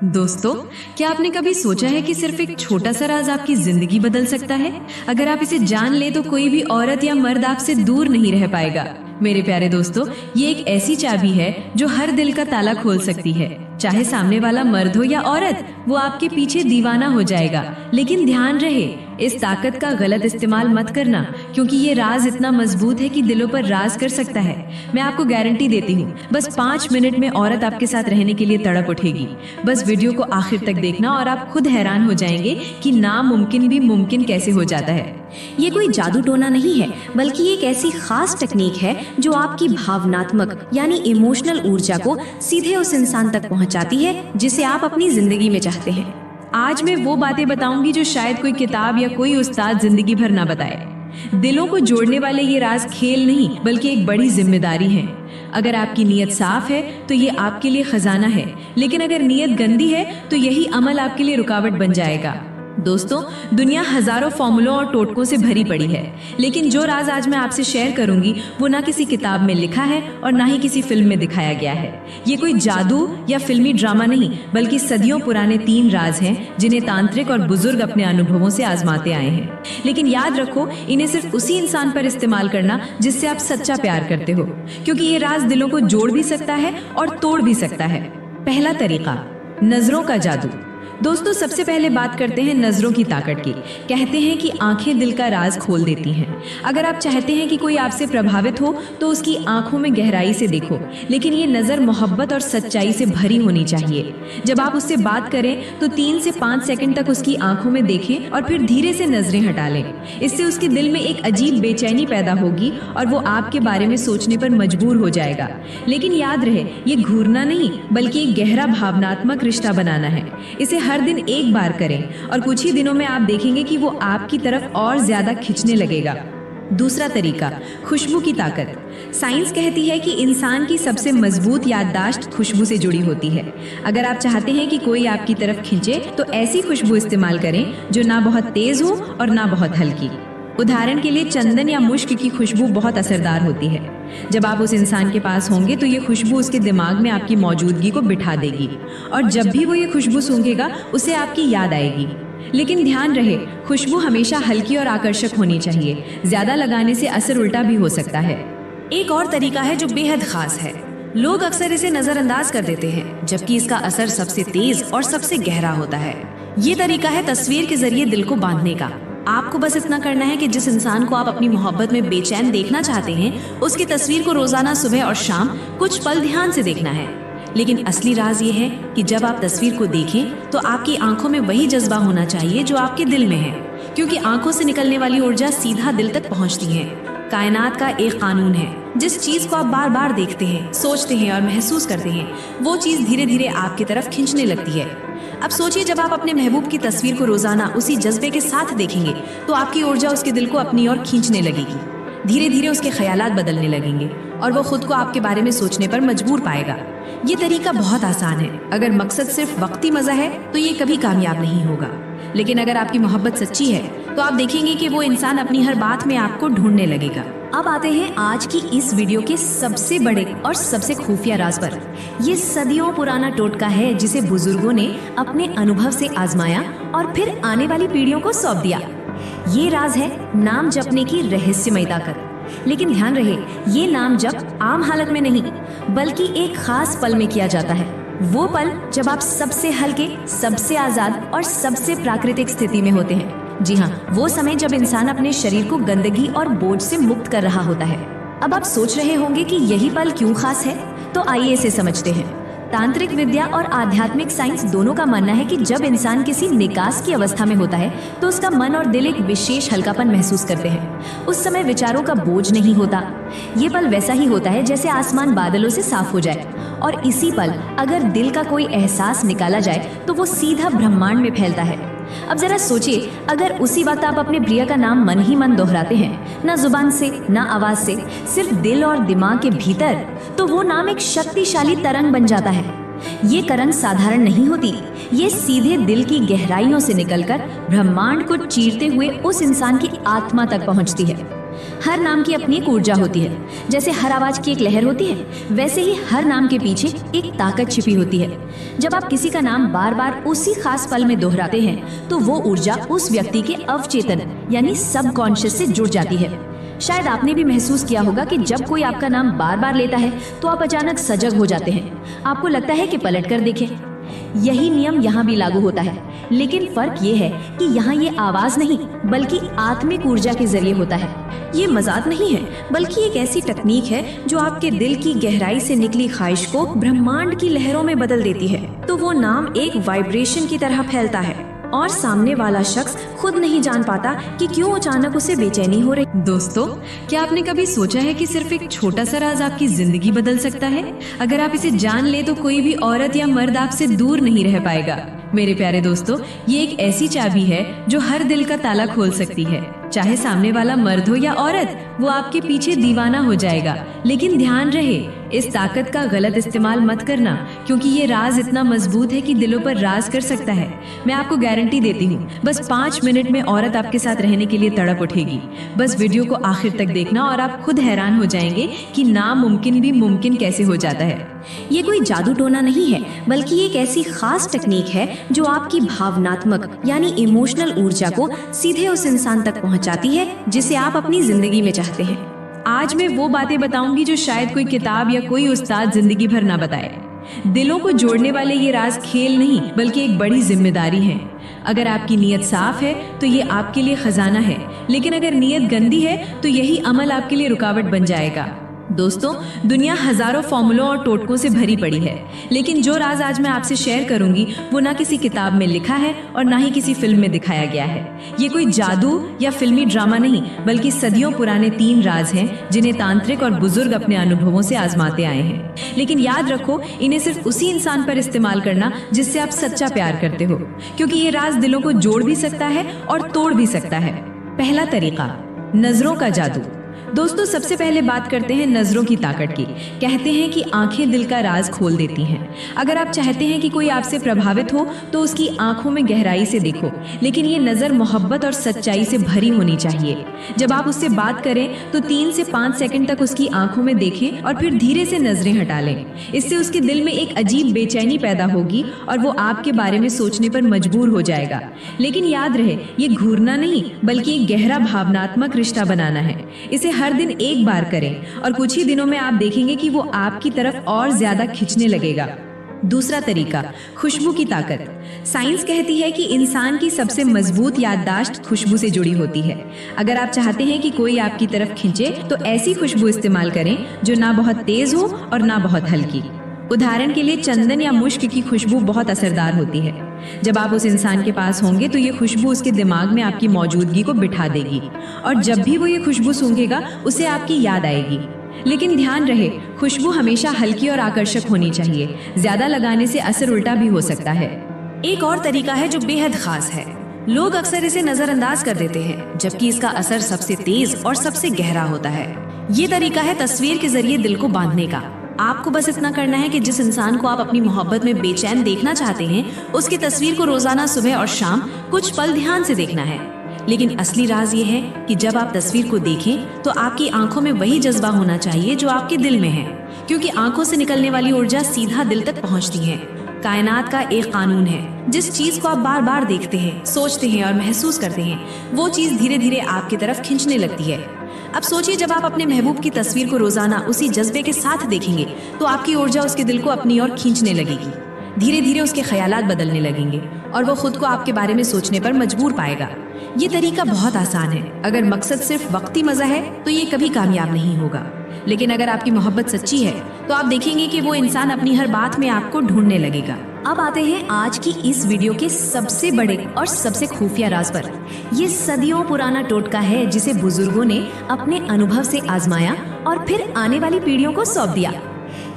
दोस्तों, क्या आपने कभी सोचा है कि सिर्फ एक छोटा सा राज आपकी जिंदगी बदल सकता है? अगर आप इसे जान ले तो कोई भी औरत या मर्द आपसे दूर नहीं रह पाएगा। मेरे प्यारे दोस्तों, ये एक ऐसी चाबी है जो हर दिल का ताला खोल सकती है। चाहे सामने वाला मर्द हो या औरत, वो आपके पीछे दीवाना हो जाएगा। लेकिन ध्यान रहे, इस ताकत का गलत इस्तेमाल मत करना, क्योंकि ये राज इतना मजबूत है कि दिलों पर राज कर सकता है। मैं आपको गारंटी देती हूँ, बस 5 मिनट में औरत आपके साथ रहने के लिए तड़प उठेगी। बस वीडियो को आखिर तक देखना और आप खुद हैरान हो जाएंगे कि नामुमकिन भी मुमकिन कैसे हो जाता है। ये कोई जादू टोना नहीं है, बल्कि एक ऐसी खास टेक्निक है जो आपकी भावनात्मक यानी इमोशनल ऊर्जा को सीधे उस इंसान तक पहुंचाती है जिसे आप अपनी जिंदगी में चाहते हैं। आज मैं वो बातें बताऊंगी जो शायद कोई किताब या कोई उस्ताद जिंदगी भर ना बताए। दिलों को जोड़ने वाले ये राज खेल नहीं, बल्कि एक बड़ी जिम्मेदारी है। अगर आपकी नीयत साफ है तो ये आपके लिए खजाना है, लेकिन अगर नीयत गंदी है तो यही अमल आपके लिए रुकावट बन जाएगा। दोस्तों, दुनिया हजारों फॉर्मूलों और टोटकों से भरी पड़ी है, लेकिन जो राज आज मैं आपसे शेयर करूंगी वो ना किसी किताब में लिखा है और ना ही किसी फिल्म में दिखाया गया है। ये कोई जादू या फिल्मी ड्रामा नहीं, बल्कि सदियों पुराने 3 राज हैं जिन्हें तांत्रिक और बुजुर्ग अपने अनुभवों से आजमाते आए हैं। लेकिन याद रखो, इन्हें सिर्फ उसी इंसान पर इस्तेमाल करना जिससे आप सच्चा प्यार करते हो, क्योंकि ये राज दिलों को जोड़ भी सकता है और तोड़ भी सकता है। पहला तरीका, नजरों का जादू। दोस्तों, सबसे पहले बात करते हैं नजरों की ताकत की। कहते हैं कि आंखें दिल का राज खोल देती हैं। अगर आप चाहते हैं कि कोई आपसे प्रभावित हो तो उसकी आंखों में गहराई से देखो, लेकिन ये नजर मोहब्बत और सच्चाई से भरी होनी चाहिए। जब आप उससे बात करें तो 3 से 5 सेकंड तक उसकी आंखों में देखें और फिर धीरे से नजरें हटा लें। इससे उसके दिल में एक अजीब बेचैनी पैदा होगी और वो आपके बारे में सोचने पर मजबूर हो जाएगा। लेकिन याद रहे, ये घूरना नहीं, बल्कि एक गहरा भावनात्मक रिश्ता बनाना है। इसे हर दिन एक बार करें और कुछ ही दिनों में आप देखेंगे कि वो आपकी तरफ और ज्यादा खिंचने लगेगा। दूसरा तरीका, खुशबू की ताकत। साइंस कहती है कि इंसान की सबसे मजबूत याददाश्त खुशबू से जुड़ी होती है। अगर आप चाहते हैं कि कोई आपकी तरफ खिंचे तो ऐसी खुशबू इस्तेमाल करें जो ना बहुत तेज हो और ना बहुत हल्की। उदाहरण के लिए चंदन या मुश्क की खुशबू बहुत असरदार होती है। जब आप उस इंसान के पास होंगे तो ये खुशबू उसके दिमाग में आपकी मौजूदगी को बिठा देगी, और जब भी वो ये खुशबू सूंघेगा उसे आपकी याद आएगी। लेकिन ध्यान रहे, खुशबू हमेशा हल्की और आकर्षक होनी चाहिए। ज्यादा लगाने से असर उल्टा भी हो सकता है। एक और तरीका है जो बेहद खास है। लोग अक्सर इसे नजरअंदाज कर देते हैं, जबकि इसका असर सबसे तेज और सबसे गहरा होता है। ये तरीका है तस्वीर के जरिए दिल को बांधने का। आपको बस इतना करना है कि जिस इंसान को आप अपनी मोहब्बत में बेचैन देखना चाहते हैं, उसकी तस्वीर को रोजाना सुबह और शाम कुछ पल ध्यान से देखना है। लेकिन असली राज ये है कि जब आप तस्वीर को देखें तो आपकी आंखों में वही जज्बा होना चाहिए जो आपके दिल में है, क्योंकि आंखों से निकलने वाली ऊर्जा सीधा दिल तक पहुंचती है। कायनात का एक कानून है, जिस चीज को आप बार बार देखते हैं, सोचते हैं और महसूस करते हैं, वो चीज धीरे धीरे आपकी तरफ खींचने लगती है। अब सोचिए, जब आप अपने महबूब की तस्वीर को रोजाना उसी जज्बे के साथ देखेंगे तो आपकी ऊर्जा उसके दिल को अपनी ओर खींचने लगेगी। धीरे धीरे उसके ख्यालात बदलने लगेंगे और वो खुद को आपके बारे में सोचने पर मजबूर पाएगा। ये तरीका बहुत आसान है। अगर मकसद सिर्फ वक्ती मजा है तो ये कभी कामयाब नहीं होगा, लेकिन अगर आपकी मोहब्बत सच्ची है तो आप देखेंगे कि वो इंसान अपनी हर बात में आपको ढूंढने लगेगा। अब आते हैं आज की इस वीडियो के सबसे बड़े और सबसे खुफिया राज पर। ये सदियों पुराना टोटका है जिसे बुजुर्गों ने अपने अनुभव से आजमाया और फिर आने वाली पीढ़ियों को सौंप दिया। ये राज है नाम जपने की रहस्यमय ताकत। लेकिन ध्यान रहे, ये नाम जप आम हालत में नहीं, बल्कि एक खास पल में किया जाता है। वो पल जब आप सबसे हल्के, सबसे आजाद और सबसे प्राकृतिक स्थिति में होते हैं। जी हाँ, वो समय जब इंसान अपने शरीर को गंदगी और बोझ से मुक्त कर रहा होता है। अब आप सोच रहे होंगे कि यही पल क्यों खास है, तो आइए इसे समझते हैं। तांत्रिक विद्या और आध्यात्मिक साइंस दोनों का मानना है कि जब इंसान किसी निकास की अवस्था में होता है तो उसका मन और दिल एक विशेष हल्कापन महसूस करते हैं। उस समय विचारों का बोझ नहीं होता। ये पल वैसा ही होता है जैसे आसमान बादलों से साफ हो जाए, और इसी पल अगर दिल का कोई एहसास निकाला जाए तो वो सीधा ब्रह्मांड में फैलता है। अब जरा सोचिए, अगर उसी वक्त आप अपने प्रिय का नाम मन ही मन दोहराते हैं, ना जुबान से ना आवाज से, सिर्फ दिल और दिमाग के भीतर, तो वो नाम एक शक्तिशाली तरंग बन जाता है। ये तरंग साधारण नहीं होती, ये सीधे दिल की गहराइयों से निकलकर ब्रह्मांड को चीरते हुए उस इंसान की आत्मा तक पहुंचती है। हर नाम की अपनी एक ऊर्जा होती है। जैसे हर आवाज की एक लहर होती है, वैसे ही हर नाम के पीछे एक ताकत छिपी होती है। जब आप किसी का नाम बार बार उसी खास पल में दोहराते हैं तो वो ऊर्जा उस व्यक्ति के अवचेतन यानी सबकॉन्शियस से जुड़ जाती है। शायद आपने भी महसूस किया होगा कि जब कोई आपका नाम बार बार लेता है तो आप अचानक सजग हो जाते हैं। आपको लगता है कि पलट कर देखें। यही नियम यहाँ भी लागू होता है, लेकिन फर्क ये है कि यहाँ ये आवाज नहीं बल्कि आत्मिक ऊर्जा के जरिए होता है। ये मजाक नहीं है, बल्कि एक ऐसी तकनीक है जो आपके दिल की गहराई से निकली ख्वाहिश को ब्रह्मांड की लहरों में बदल देती है। तो वो नाम एक वाइब्रेशन की तरह फैलता है और सामने वाला शख्स खुद नहीं जान पाता कि क्यों अचानक उसे बेचैनी हो रही। दोस्तों, क्या आपने कभी सोचा है कि सिर्फ एक छोटा सा राज आपकी जिंदगी बदल सकता है? अगर आप इसे जान ले तो कोई भी औरत या मर्द आपसे दूर नहीं रह पाएगा। मेरे प्यारे दोस्तों, ये एक ऐसी चाबी है जो हर दिल का ताला खोल सकती है। चाहे सामने वाला मर्द हो या औरत, वो आपके पीछे दीवाना हो जाएगा। लेकिन ध्यान रहे, इस ताकत का गलत इस्तेमाल मत करना, क्योंकि ये राज इतना मजबूत है कि दिलों पर राज कर सकता है। मैं आपको गारंटी देती हूँ, बस 5 मिनट में औरत आपके साथ रहने के लिए तड़प उठेगी। बस वीडियो को आखिर तक देखना और आप खुद हैरान हो जाएंगे कि नामुमकिन भी मुमकिन कैसे हो जाता है। ये कोई जादू टोना नहीं है, बल्कि एक ऐसी खास टेक्निक है जो आपकी भावनात्मक यानी इमोशनल ऊर्जा को सीधे उस इंसान तक पहुंचाती है जिसे आप अपनी जिंदगी में चाहते हैं। आज मैं वो बातें बताऊंगी जो शायद कोई किताब या कोई उस्ताद जिंदगी भर ना बताए। दिलों को जोड़ने वाले ये राज खेल नहीं बल्कि एक बड़ी जिम्मेदारी है। अगर आपकी नीयत साफ है तो ये आपके लिए खजाना है, लेकिन अगर नीयत गंदी है तो यही अमल आपके लिए रुकावट बन जाएगा। दोस्तों, दुनिया हजारों फॉर्मूलों और टोटकों से भरी पड़ी है, लेकिन जो राज आज मैं आपसे शेयर करूंगी वो ना किसी किताब में लिखा है और ना ही किसी फिल्म में दिखाया गया है। ये कोई जादू या फिल्मी ड्रामा नहीं, बल्कि सदियों पुराने 3 राज हैं जिन्हें तांत्रिक और बुजुर्ग अपने अनुभवों से आजमाते आए हैं। लेकिन याद रखो, इन्हें सिर्फ उसी इंसान पर इस्तेमाल करना जिससे आप सच्चा प्यार करते हो, क्योंकि ये राज दिलों को जोड़ भी सकता है और तोड़ भी सकता है। पहला तरीका, नजरों का जादू। दोस्तों, सबसे पहले बात करते हैं नजरों की ताकत की। कहते हैं कि आंखें दिल का राज खोल देती हैं। अगर आप चाहते हैं कि कोई आपसे प्रभावित हो तो उसकी आंखों में गहराई से देखो, लेकिन ये नजर मोहब्बत और सच्चाई से भरी होनी चाहिए। जब आप उससे बात करें तो 3 से 5 सेकंड तक उसकी आंखों में देखें और फिर धीरे से नजरें हटा लें। इससे उसके दिल में एक अजीब बेचैनी पैदा होगी और वो आपके बारे में सोचने पर मजबूर हो जाएगा। लेकिन याद रहे, ये घूरना नहीं बल्कि एक गहरा भावनात्मक रिश्ता बनाना है। इसे हर दिन एक बार करें और कुछ ही दिनों में आप देखेंगे कि वो आपकी तरफ और ज्यादा खिंचने लगेगा। दूसरा तरीका, खुशबू की ताकत। साइंस कहती है कि इंसान की सबसे मजबूत याददाश्त खुशबू से जुड़ी होती है। अगर आप चाहते हैं कि कोई आपकी तरफ खिंचे तो ऐसी खुशबू इस्तेमाल करें जो ना बहुत तेज हो और ना बहुत हल्की। उदाहरण के लिए चंदन या मुश्क की खुशबू बहुत असरदार होती है। जब आप उस इंसान के पास होंगे तो ये खुशबू उसके दिमाग में आपकी मौजूदगी को बिठा देगी और जब भी वो ये खुशबू सूंघेगा उसे आपकी याद आएगी। लेकिन ध्यान रहे, खुशबू हमेशा हल्की और आकर्षक होनी चाहिए। ज्यादा लगाने से असर उल्टा भी हो सकता है। एक और तरीका है जो बेहद खास है। लोग अक्सर इसे नजरअंदाज कर देते हैं, जबकि इसका असर सबसे तेज और सबसे गहरा होता है। ये तरीका है तस्वीर के जरिए दिल को बांधने का। आपको बस इतना करना है कि जिस इंसान को आप अपनी मोहब्बत में बेचैन देखना चाहते हैं, उसकी तस्वीर को रोजाना सुबह और शाम कुछ पल ध्यान से देखना है। लेकिन असली राज ये है कि जब आप तस्वीर को देखें तो आपकी आंखों में वही जज्बा होना चाहिए जो आपके दिल में है, क्योंकि आंखों से निकलने वाली ऊर्जा सीधा दिल तक पहुंचती है। कायनात का एक कानून है, जिस चीज को आप बार बार देखते हैं, सोचते हैं और महसूस करते हैं, वो चीज धीरे धीरे आपकी तरफ खींचने लगती है। अब सोचिए, जब आप अपने महबूब की तस्वीर को रोजाना उसी जज्बे के साथ देखेंगे तो आपकी ऊर्जा उसके दिल को अपनी ओर खींचने लगेगी। धीरे धीरे उसके ख्यालात बदलने लगेंगे और वो खुद को आपके बारे में सोचने पर मजबूर पाएगा। ये तरीका बहुत आसान है। अगर मकसद सिर्फ वक्ती मजा है तो ये कभी कामयाब नहीं होगा, लेकिन अगर आपकी मोहब्बत सच्ची है तो आप देखेंगे कि वो इंसान अपनी हर बात में आपको ढूंढने लगेगा। अब आते हैं आज की इस वीडियो के सबसे बड़े और सबसे खुफिया राज पर। ये सदियों पुराना टोटका है जिसे बुजुर्गों ने अपने अनुभव से आजमाया और फिर आने वाली पीढ़ियों को सौंप दिया।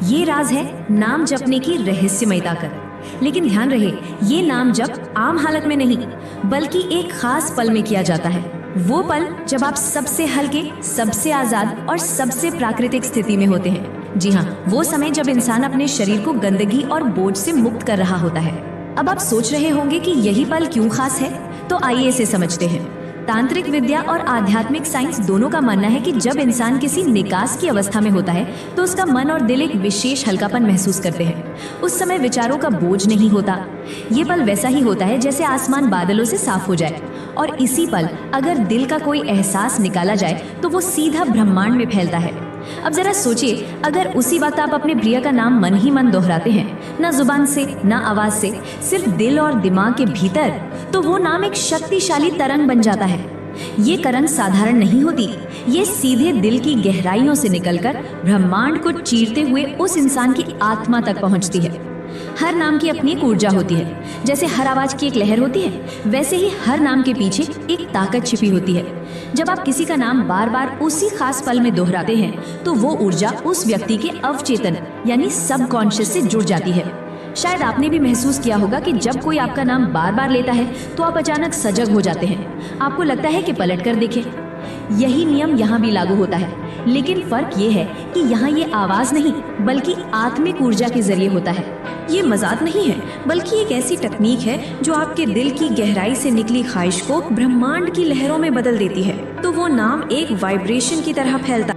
ये राज है नाम जपने की रहस्यमय ताकत। लेकिन ध्यान रहे, ये नाम जप आम हालत में नहीं बल्कि एक खास पल में किया जाता है। वो पल जब आप सबसे हल्के, सबसे आजाद और सबसे प्राकृतिक स्थिति में होते हैं। जी हाँ, वो समय जब इंसान अपने शरीर को गंदगी और बोझ से मुक्त कर रहा होता है। अब आप सोच रहे होंगे कि यही पल क्यों खास है, तो आइए इसे समझते हैं। तांत्रिक विद्या और आध्यात्मिक साइंस दोनों का मानना है कि जब इंसान किसी निकास की अवस्था में होता है तो उसका मन और दिल एक विशेष हल्कापन महसूस करते हैं। उस समय विचारों का बोझ नहीं होता। ये पल वैसा ही होता है जैसे आसमान बादलों से साफ हो जाए, और इसी पल अगर दिल का कोई एहसास निकाला जाए तो वो सीधा ब्रह्मांड में फैलता है। अब जरा सोचिए, अगर उसी वक्त आप अपने प्रिय का नाम मन ही मन दोहराते हैं, ना जुबान से ना आवाज से, सिर्फ दिल और दिमाग के भीतर, तो वो नाम एक शक्तिशाली तरंग बन जाता है। ये करंट साधारण नहीं होती, ये सीधे दिल की गहराइयों से निकलकर ब्रह्मांड को चीरते हुए उस इंसान की आत्मा तक पहुंचती है। हर नाम की अपनी एक ऊर्जा होती है। जैसे हर आवाज की एक लहर होती है, वैसे ही हर नाम के पीछे एक ताकत छिपी होती है। जब आप किसी का नाम बार बार उसी खास पल में दोहराते हैं तो वो ऊर्जा उस व्यक्ति के अवचेतन यानी सबकॉन्शियस से जुड़ जाती है। शायद आपने भी महसूस किया होगा कि जब कोई आपका नाम बार बार लेता है तो आप अचानक सजग हो जाते हैं। आपको लगता है कि पलट कर देखें। यही नियम यहाँ भी लागू होता है, लेकिन फर्क ये है कि यहाँ ये आवाज नहीं बल्कि आत्मिक ऊर्जा के जरिए होता है। ये मजाक नहीं है, बल्कि एक ऐसी तकनीक है जो आपके दिल की गहराई से निकली ख्वाहिश को ब्रह्मांड की लहरों में बदल देती है, तो वो नाम एक वाइब्रेशन की तरह फैलता